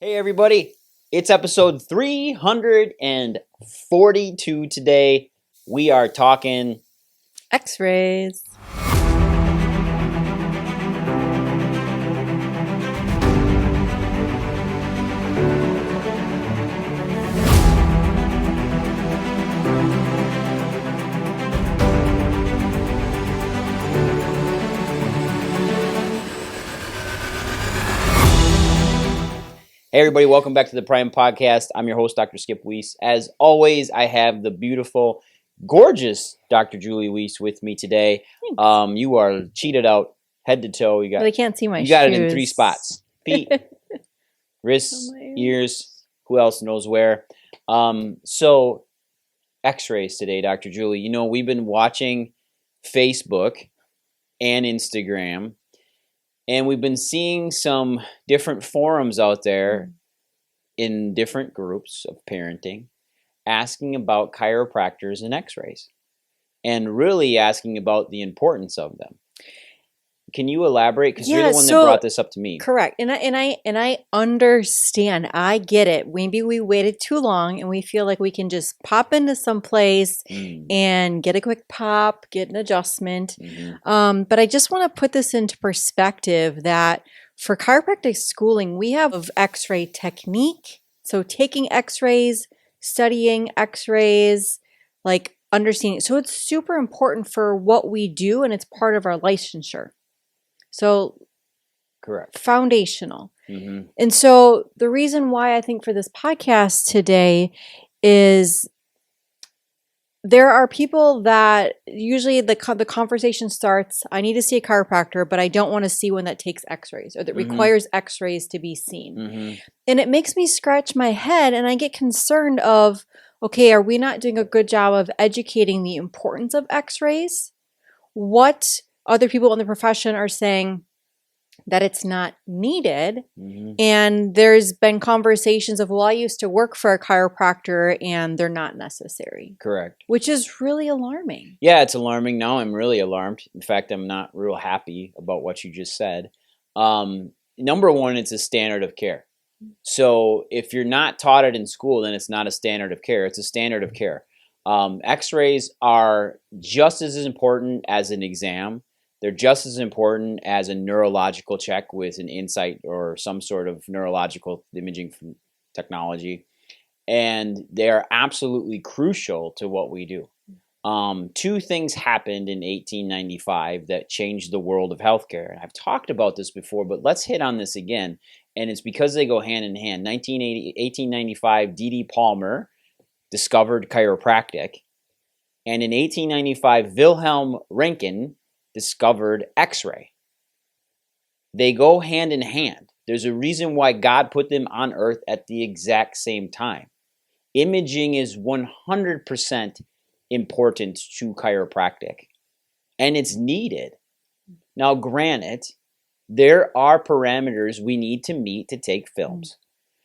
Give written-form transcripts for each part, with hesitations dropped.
Hey everybody, it's episode 342 today. We are talking X-rays. Hey everybody, welcome back to the Prime Podcast. I'm your host, Dr. Skip Weiss. As always, I have the beautiful, gorgeous Dr. Julie Weiss with me today. Thanks. You are cheated out head to toe. Well, they can't see my You got shoes. it in 3 spots. Feet, wrists, ears, who else knows where. So X-rays today, Dr. Julie. You know, we've been watching Facebook and Instagram, and we've been seeing some different forums out there in different groups of parenting asking about chiropractors and X-rays, and really asking about the importance of them. Can you elaborate? Because you're the one that brought this up to me. Correct. And I understand. I get it. Maybe we waited too long and we feel like we can just pop into some place and get a quick pop, get an adjustment. But I just want to put this into perspective that for chiropractic schooling, we have X-ray technique. So taking X-rays, studying X-rays, like understanding. So it's super important for what we do, and it's part of our licensure. So, correct. Foundational. And so the reason why I think for this podcast today is there are people that usually the conversation starts, I need to see a chiropractor, but I don't want to see one that takes X-rays or that requires X-rays to be seen. And it makes me scratch my head and I get concerned of, okay, are we not doing a good job of educating the importance of X-rays? What other people in the profession are saying that it's not needed. And there's been conversations of, well, I used to work for a chiropractor and they're not necessary. Correct. Which is really alarming. Yeah, it's alarming. Now I'm really alarmed. In fact, I'm not real happy about what you just said. Number one, it's a standard of care. So if you're not taught it in school, then it's not a standard of care. It's a standard of care. X-rays are just as important as an exam. They're just as important as a neurological check with an insight or some sort of neurological imaging technology. And they are absolutely crucial to what we do. 2 things happened in 1895 that changed the world of healthcare. And I've talked about this before, but let's hit on this again. And it's because they go hand in hand. 1895, D.D. Palmer discovered chiropractic. And in 1895, Wilhelm Röntgen discovered X-ray. They go hand in hand. There's a reason why God put them on earth at the exact same time. Imaging is 100% important to chiropractic, and it's needed. Now, granted, there are parameters we need to meet to take films.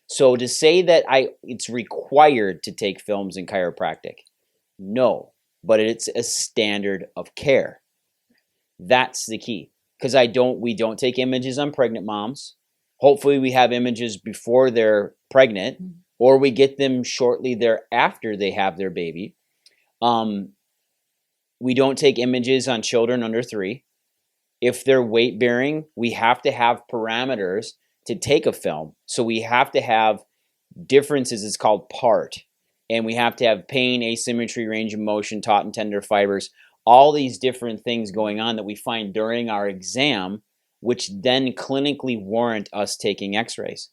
So to say that it's required to take films in chiropractic, no, but it's a standard of care. That's the key, because we don't take images on pregnant moms. Hopefully we have images before they're pregnant, or we get them shortly thereafter they have their baby. We don't take images on children under 3. If they're weight bearing, we have to have parameters to take a film. So we have to have differences. It's called P.A.R.T. And we have to have pain, asymmetry, range of motion, taut and tender fibers. All these different things going on that we find during our exam, which then clinically warrant us taking X-rays.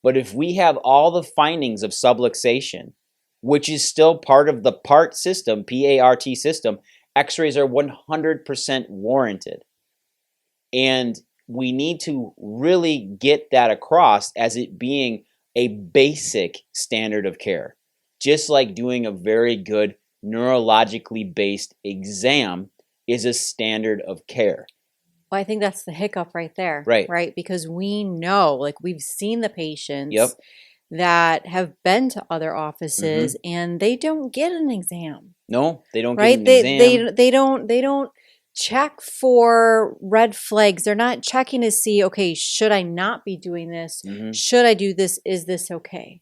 But if we have all the findings of subluxation, which is still part of the P.A.R.T system, P.A.R.T system, X-rays are 100% warranted. And we need to really get that across as it being a basic standard of care. Just like doing a very good neurologically based exam is a standard of care. Well, I think that's the hiccup right there. Right? Because we know, like we've seen the patients that have been to other offices and they don't get an exam. No, they don't get an exam. They don't check for red flags. They're not checking to see, okay, should I not be doing this? Should I do this? Is this okay?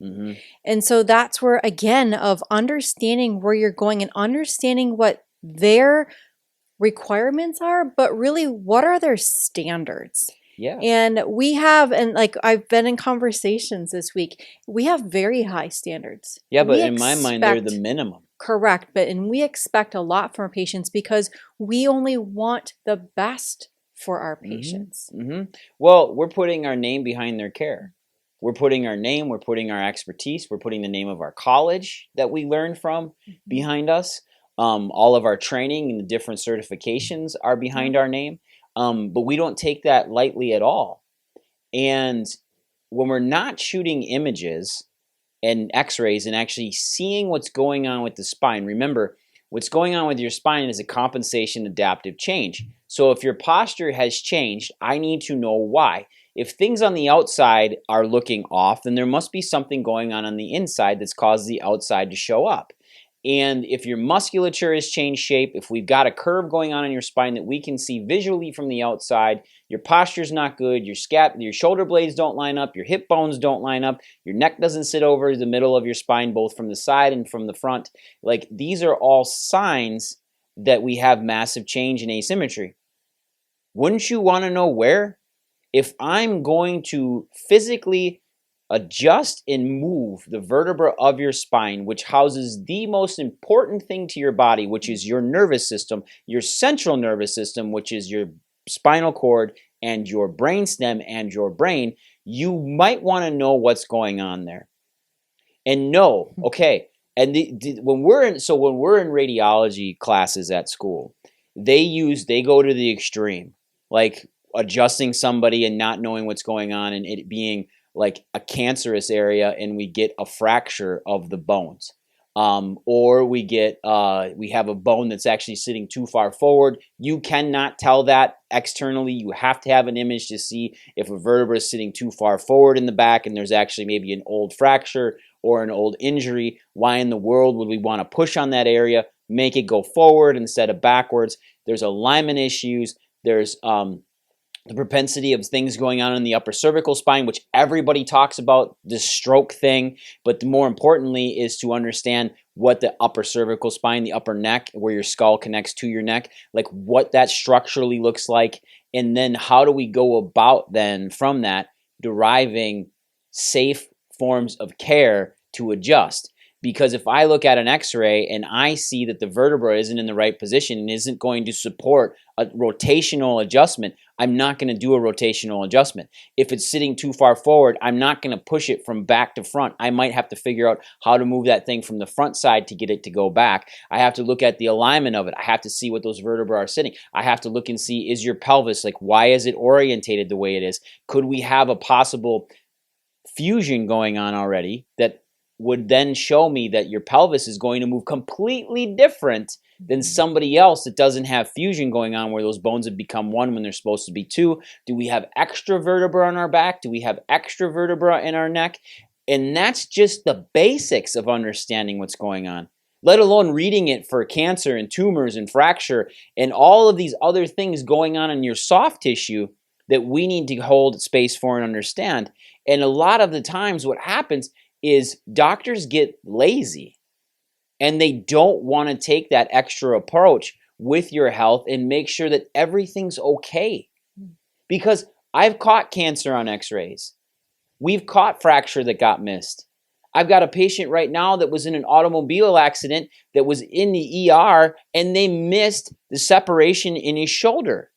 And so that's where, again, of understanding where you're going and understanding what their requirements are, but really, what are their standards? Yeah. And we have, and like I've been in conversations this week, we have very high standards. Yeah, but in my mind, they're the minimum. Correct. And we expect a lot from our patients because we only want the best for our patients. Well, we're putting our name behind their care. We're putting our name, we're putting our expertise, we're putting the name of our college that we learned from behind us. All of our training and the different certifications are behind our name. But we don't take that lightly at all. And when we're not shooting images and x-rays and actually seeing what's going on with the spine, remember, what's going on with your spine is a compensation adaptive change. So if your posture has changed, I need to know why. If things on the outside are looking off, then there must be something going on the inside that's caused the outside to show up. And if your musculature has changed shape, if we've got a curve going on in your spine that we can see visually from the outside, your posture's not good, your shoulder blades don't line up, your hip bones don't line up, your neck doesn't sit over the middle of your spine, both from the side and from the front. Like, these are all signs that we have massive change in asymmetry. Wouldn't you want to know where? If I'm going to physically adjust and move the vertebra of your spine, which houses the most important thing to your body, which is your nervous system, your central nervous system, which is your spinal cord and your brainstem and your brain, you might want to know what's going on there. And know, okay, and when we're in radiology classes at school, they go to the extreme, like adjusting somebody and not knowing what's going on and it being like a cancerous area, and we get a fracture of the bones. Or we have a bone that's actually sitting too far forward. You cannot tell that externally. You have to have an image to see if a vertebra is sitting too far forward in the back and there's actually maybe an old fracture or an old injury. Why in the world would we want to push on that area, make it go forward instead of backwards? There's alignment issues. There's the propensity of things going on in the upper cervical spine, which everybody talks about, the stroke thing. But more importantly is to understand what the upper cervical spine, the upper neck, where your skull connects to your neck, like what that structurally looks like. And then how do we go about then from that deriving safe forms of care to adjust? Because if I look at an x-ray and I see that the vertebra isn't in the right position and isn't going to support a rotational adjustment, I'm not going to do a rotational adjustment. If it's sitting too far forward, I'm not going to push it from back to front. I might have to figure out how to move that thing from the front side to get it to go back. I have to look at the alignment of it. I have to see what those vertebrae are sitting. I have to look and see, is your pelvis, like, why is it orientated the way it is? Could we have a possible fusion going on already that would then show me that your pelvis is going to move completely different than somebody else that doesn't have fusion going on, where those bones have become one when they're supposed to be two? Do we have extra vertebra on our back? Do we have extra vertebra in our neck? And that's just the basics of understanding what's going on, let alone reading it for cancer and tumors and fracture and all of these other things going on in your soft tissue that we need to hold space for and understand. And a lot of the times what happens is doctors get lazy and they don't want to take that extra approach with your health and make sure that everything's okay. Because I've caught cancer on x-rays. We've caught fracture that got missed. I've got a patient right now that was in an automobile accident that was in the ER and they missed the separation in his shoulder.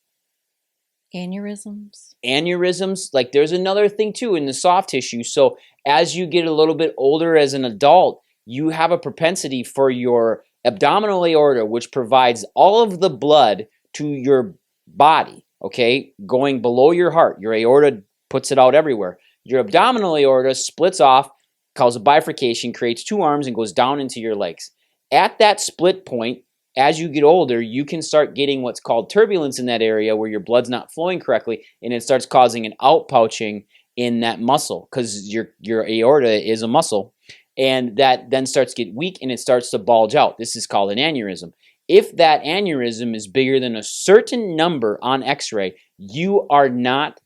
Aneurysms, like there's another thing too in the soft tissue. So as you get a little bit older as an adult, you have a propensity for your abdominal aorta, which provides all of the blood to your body, okay, going below your heart. Your aorta puts it out everywhere. Your abdominal aorta splits off, causes a bifurcation, creates two arms, and goes down into your legs. At that split point, as you get older, you can start getting what's called turbulence in that area where your blood's not flowing correctly, and it starts causing an outpouching in that muscle because your aorta is a muscle, and that then starts to get weak and it starts to bulge out. This is called an aneurysm. If that aneurysm is bigger than a certain number on X-ray, you are not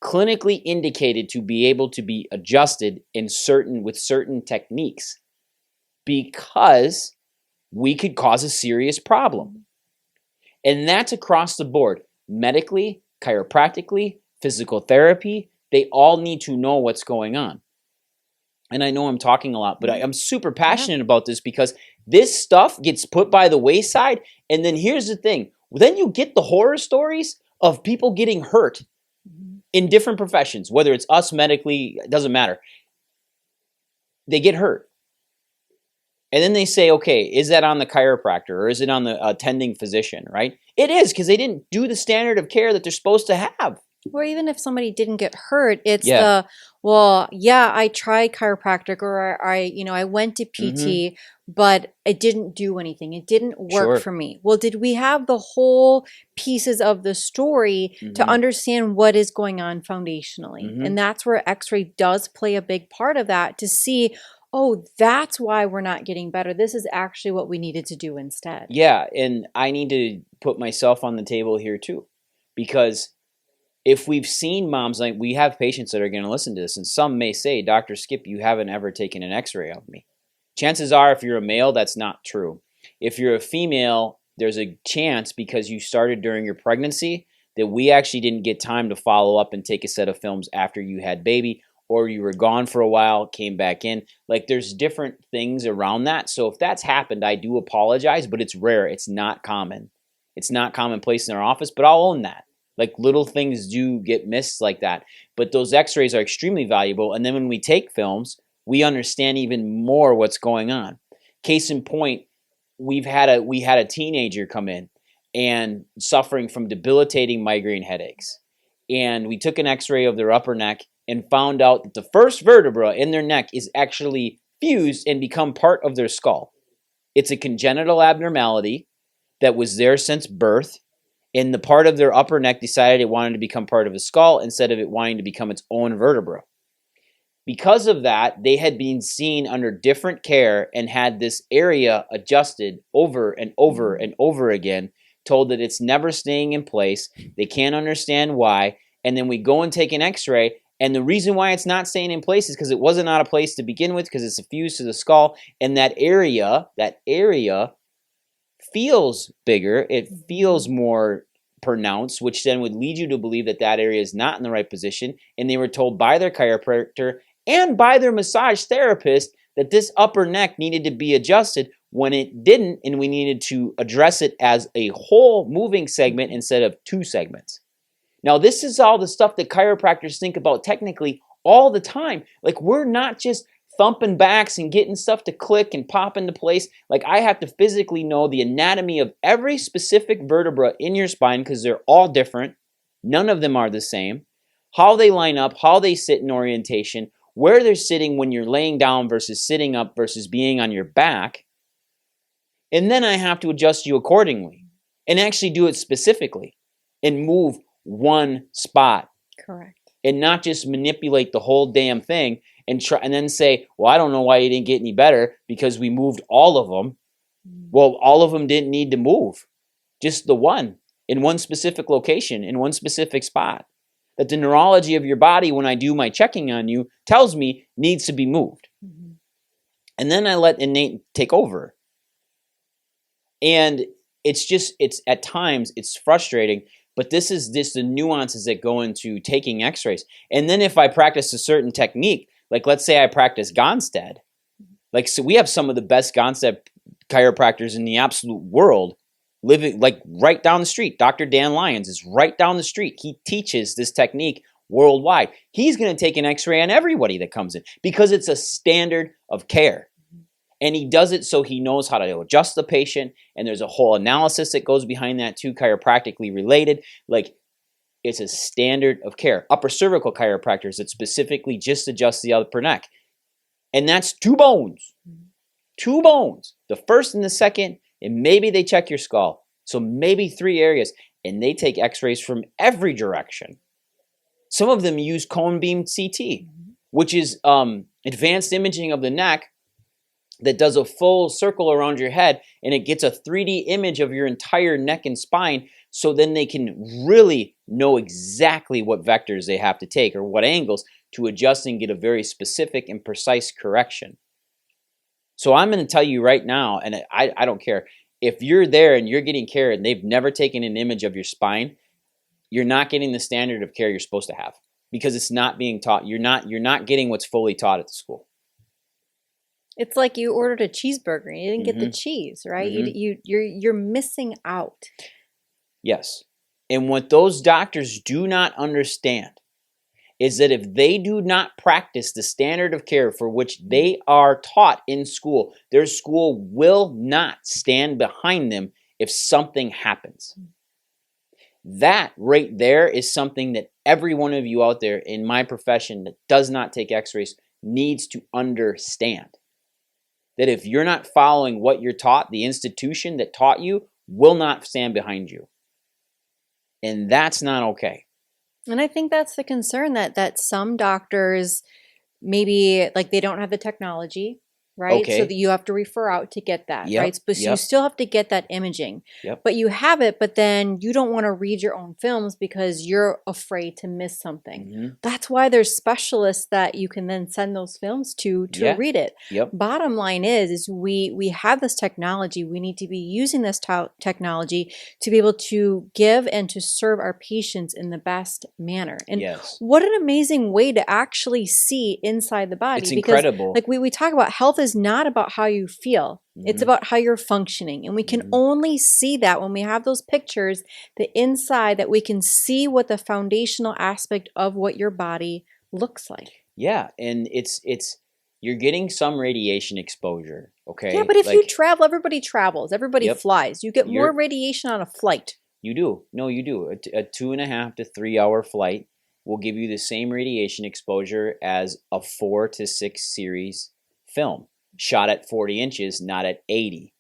clinically indicated to be able to be adjusted with certain techniques, because we could cause a serious problem. And that's across the board. Medically, chiropractically, physical therapy, they all need to know what's going on. And I know I'm talking a lot, but I'm super passionate about this, because this stuff gets put by the wayside. And then here's the thing. Then you get the horror stories of people getting hurt in different professions, whether it's us medically, it doesn't matter. They get hurt. And then they say, okay, is that on the chiropractor or is it on the attending physician, right? It is, because they didn't do the standard of care that they're supposed to have. Or even if somebody didn't get hurt, it's I tried chiropractic, or I went to PT, but it didn't do anything. It didn't work for me. Well, did we have the whole pieces of the story to understand what is going on foundationally? And that's where X-ray does play a big part of that, to see, oh, that's why we're not getting better. This is actually what we needed to do instead. Yeah, and I need to put myself on the table here too, because if we've seen moms, like we have patients that are going to listen to this, and some may say, Dr. Skip, you haven't ever taken an X-ray of me. Chances are, if you're a male, that's not true. If you're a female, there's a chance, because you started during your pregnancy, that we actually didn't get time to follow up and take a set of films after you had baby, or you were gone for a while, came back in. Like, there's different things around that. So if that's happened, I do apologize, but it's rare. It's not common. It's not commonplace in our office, but I'll own that. Like, little things do get missed like that. But those X-rays are extremely valuable. And then when we take films, we understand even more what's going on. Case in point, we had a teenager come in and suffering from debilitating migraine headaches. And we took an X-ray of their upper neck and found out that the first vertebra in their neck is actually fused and become part of their skull. It's a congenital abnormality that was there since birth. And the part of their upper neck decided it wanted to become part of the skull instead of it wanting to become its own vertebra. Because of that, they had been seen under different care and had this area adjusted over and over and over again, told that it's never staying in place. They can't understand why. And then we go and take an X-ray, and the reason why it's not staying in place is because it wasn't out of place to begin with, because it's fused to the skull, and that area feels bigger, it feels more pronounced, which then would lead you to believe that that area is not in the right position. And they were told by their chiropractor and by their massage therapist that this upper neck needed to be adjusted when it didn't, and we needed to address it as a whole moving segment instead of two segments. Now, this is all the stuff that chiropractors think about technically all the time. Like, we're not just thumping backs and getting stuff to click and pop into place. Like, I have to physically know the anatomy of every specific vertebra in your spine, because they're all different. None of them are the same. How they line up, how they sit in orientation, where they're sitting when you're laying down versus sitting up versus being on your back. And then I have to adjust you accordingly and actually do it specifically and move one spot. Correct. And not just manipulate the whole damn thing and try and then say, well, I don't know why you didn't get any better because we moved all of them. Well, all of them didn't need to move. Just the one in one specific location, in one specific spot. That the neurology of your body, when I do my checking on you, tells me needs to be moved. And then I let innate take over. And it's at times, it's frustrating. But this is the nuances that go into taking X-rays. And then if I practice a certain technique, like let's say I practice Gonstead, like, so we have some of the best Gonstead chiropractors in the absolute world living like right down the street. Dr. Dan Lyons is right down the street. He teaches this technique worldwide. He's going to take an X-ray on everybody that comes in because it's a standard of care. And he does it so he knows how to adjust the patient. And there's a whole analysis that goes behind that too, chiropractically related. Like, it's a standard of care. Upper cervical chiropractors that specifically just adjust the upper neck. And that's two bones. Two bones. The first and the second. And maybe they check your skull. So maybe 3 areas. And they take X-rays from every direction. Some of them use cone beam CT, which is advanced imaging of the neck that does a full circle around your head, and it gets a 3D image of your entire neck and spine, so then they can really know exactly what vectors they have to take or what angles to adjust and get a very specific and precise correction. So I'm going to tell you right now, and I don't care, if you're there and you're getting care and they've never taken an image of your spine, you're not getting the standard of care you're supposed to have, because it's not being taught. You're not getting what's fully taught at the school. It's like you ordered a cheeseburger and you didn't get the cheese, right? You're missing out. Yes. And what those doctors do not understand is that if they do not practice the standard of care for which they are taught in school, their school will not stand behind them if something happens. That right there is something that every one of you out there in my profession that does not take X-rays needs to understand. That if you're not following what you're taught, the institution that taught you will not stand behind you. And that's not okay. And I think that's the concern, that some doctors maybe like they don't have the technology, right? Okay. So that you have to refer out to get that, right? But you still have to get that imaging. But you have it, but then you don't want to read your own films because you're afraid to miss something. That's why there's specialists that you can then send those films to read it. Bottom line is we have this technology. We need to be using this technology to be able to give and to serve our patients in the best manner. And what an amazing way to actually see inside the body. It's incredible. Like we talk about, health is not about how you feel. It's about how you're functioning. And we can only see that when we have those pictures, the inside, that we can see what the foundational aspect of what your body looks like. Yeah, and it's you're getting some radiation exposure, okay? Yeah, but if you travel, everybody travels, everybody flies. You get more radiation on a flight. You do. No, you do. A 2.5 to 3 hour flight will give you the same radiation exposure as a 4 to 6 series film shot at 40 inches, not at 80.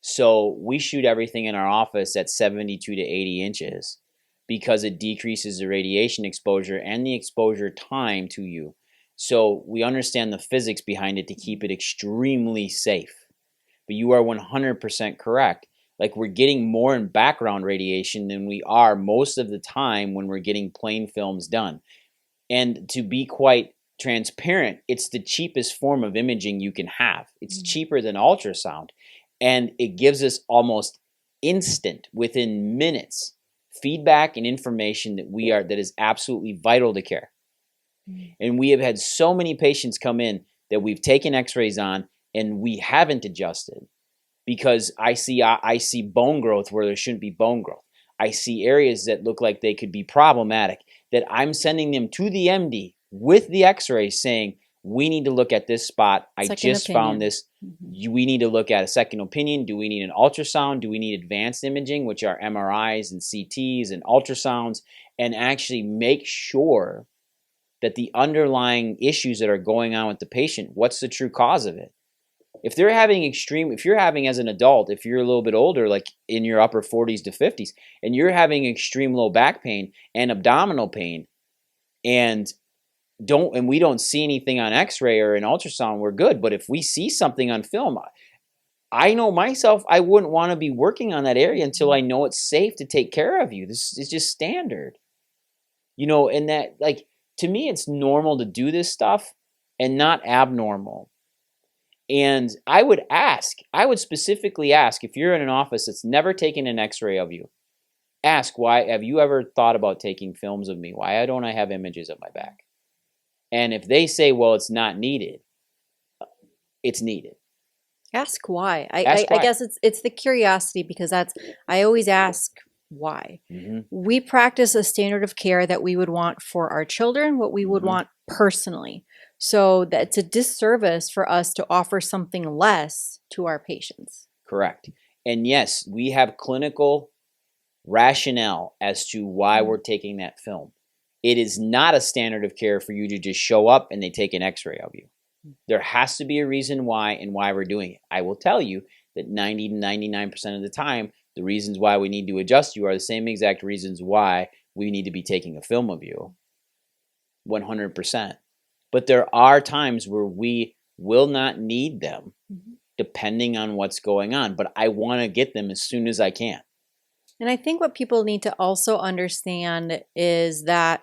So we shoot everything in our office at 72 to 80 inches because it decreases the radiation exposure and the exposure time to you. So we understand the physics behind it to keep it extremely safe. But you are 100% correct. Like, we're getting more in background radiation than we are most of the time when we're getting plain films done. And to be quite transparent, it's the cheapest form of imaging you can have. It's cheaper than ultrasound. And it gives us almost instant, within minutes, feedback and information that is absolutely vital to care. And we have had so many patients come in that we've taken X-rays on and we haven't adjusted because I see bone growth where there shouldn't be bone growth. I see areas that look like they could be problematic, that I'm sending them to the MD with the X-ray saying, we need to look at this spot. I just found this. We need to look at a second opinion. Do we need an ultrasound? Do we need advanced imaging, which are MRIs and CTs and ultrasounds, and actually make sure that the underlying issues that are going on with the patient, what's the true cause of it? If you're having as an adult, if you're a little bit older, like in your upper 40s to 50s, and you're having extreme low back pain and abdominal pain, and we don't see anything on X-ray or an ultrasound, we're good. But if we see something on film, I know myself, I wouldn't want to be working on that area until I know it's safe to take care of you. This is just standard. And that, like, to me, it's normal to do this stuff and not abnormal. And I would specifically ask, if you're in an office that's never taken an X-ray of you, ask, why have you ever thought about taking films of me? Why don't I have images of my back? And if they say, well, it's not needed, it's needed. Ask why. I guess it's the curiosity, because I always ask why. We practice a standard of care that we would want for our children, what we would want personally. So that's a disservice for us to offer something less to our patients. Correct. And yes, we have clinical rationale as to why we're taking that film. It is not a standard of care for you to just show up and they take an X-ray of you. There has to be a reason why and why we're doing it. I will tell you that 90 to 99% of the time, the reasons why we need to adjust you are the same exact reasons why we need to be taking a film of you. 100%. But there are times where we will not need them depending on what's going on. But I want to get them as soon as I can. And I think what people need to also understand is that,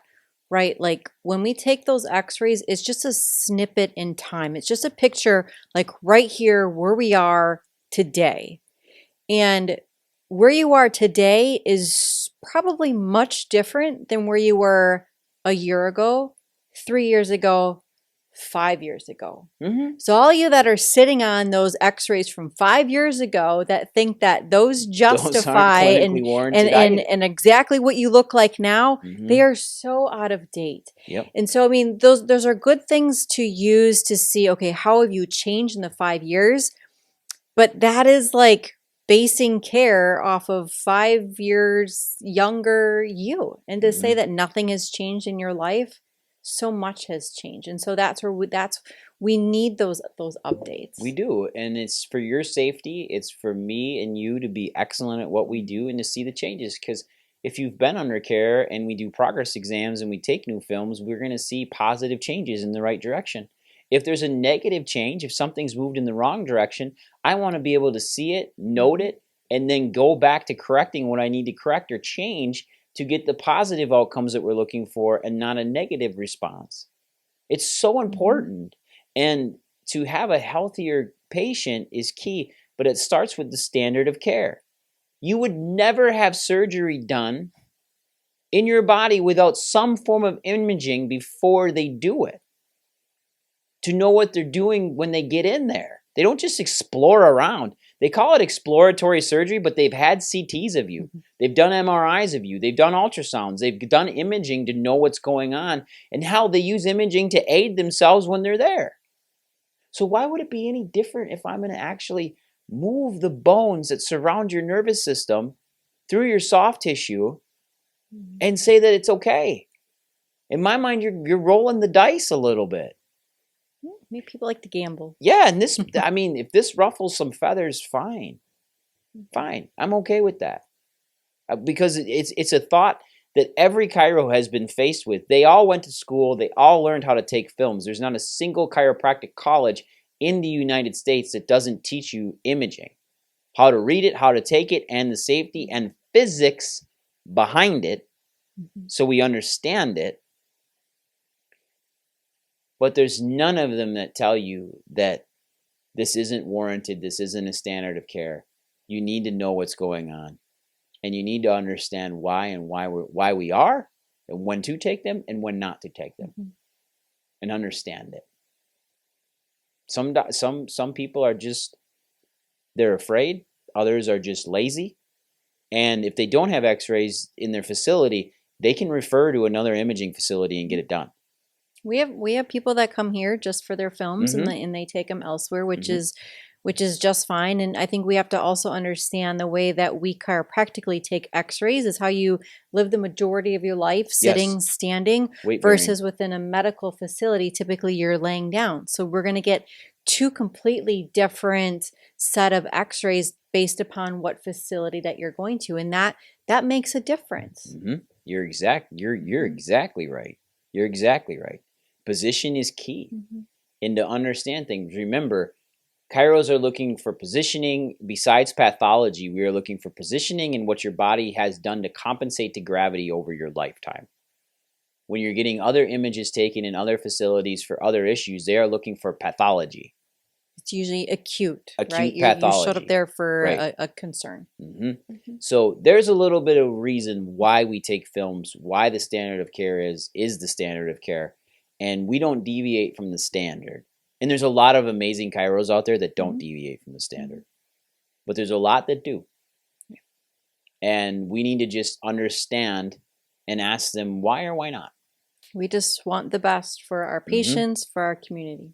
right, like when we take those x-rays, it's just a snippet in time. It's just a picture like right here where we are today. And where you are today is probably much different than where you were a year ago, 3 years ago, 5 years ago. So all you that are sitting on those x-rays from 5 years ago that think that those justify and exactly what you look like now, they are so out of date. And so, I mean, those are good things to use to see, okay, how have you changed in the 5 years? But that is like basing care off of 5 years younger you. And to say that nothing has changed in your life, so much has changed. And so that's where we need those updates. We do. And it's for your safety. It's for me and you to be excellent at what we do and to see the changes. Because if you've been under care and we do progress exams and we take new films, we're going to see positive changes in the right direction. If there's a negative change, if something's moved in the wrong direction, I want to be able to see it, note it, and then go back to correcting what I need to correct or change to get the positive outcomes that we're looking for and not a negative response. It's so important. And to have a healthier patient is key, but it starts with the standard of care. You would never have surgery done in your body without some form of imaging before they do it, to know what they're doing when they get in there. They don't just explore around. They call it exploratory surgery, but they've had CTs of you. They've done MRIs of you. They've done ultrasounds. They've done imaging to know what's going on and how they use imaging to aid themselves when they're there. So why would it be any different if I'm going to actually move the bones that surround your nervous system through your soft tissue and say that it's okay? In my mind, you're rolling the dice a little bit. Maybe people like to gamble. Yeah, and this, I mean, if this ruffles some feathers, fine. Fine. I'm okay with that. Because it's a thought that every chiro has been faced with. They all went to school. They all learned how to take films. There's not a single chiropractic college in the United States that doesn't teach you imaging. How to read it, how to take it, and the safety and physics behind it so we understand it. But there's none of them that tell you that this isn't warranted, this isn't a standard of care. You need to know what's going on. And you need to understand why we are, and when to take them and when not to take them. And understand it. Some people are just, they're afraid. Others are just lazy. And if they don't have x-rays in their facility, they can refer to another imaging facility and get it done. We have people that come here just for their films and they take them elsewhere, which is just fine. And I think we have to also understand the way that we chiropractically take x-rays is how you live the majority of your life sitting, standing, versus within a medical facility, typically you're laying down. So we're going to get two completely different set of x-rays based upon what facility that you're going to. And that makes a difference. You're exactly right. You're exactly right. Position is key. And to understand things, remember, chiros are looking for positioning. Besides pathology, we are looking for positioning and what your body has done to compensate to gravity over your lifetime. When you're getting other images taken in other facilities for other issues, they are looking for pathology. It's usually acute right? Pathology. You showed up there for a concern. So there's a little bit of reason why we take films, why the standard of care is the standard of care. And we don't deviate from the standard. And there's a lot of amazing chiros out there that don't deviate from the standard. But there's a lot that do. And we need to just understand and ask them why or why not. We just want the best for our patients, for our community.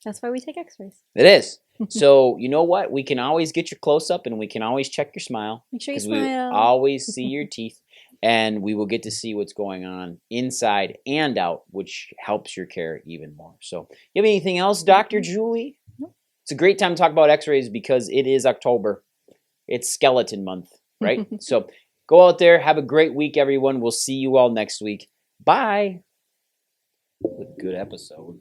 That's why we take x-rays. It is. So you know what? We can always get your close-up and we can always check your smile. Make sure you smile. We always see your teeth. And we will get to see what's going on inside and out, which helps your care even more. So you have anything else, Dr. Julie? It's a great time to talk about x-rays because it is October. It's skeleton month, right? So go out there. Have a great week, everyone. We'll see you all next week. Bye. Good episode.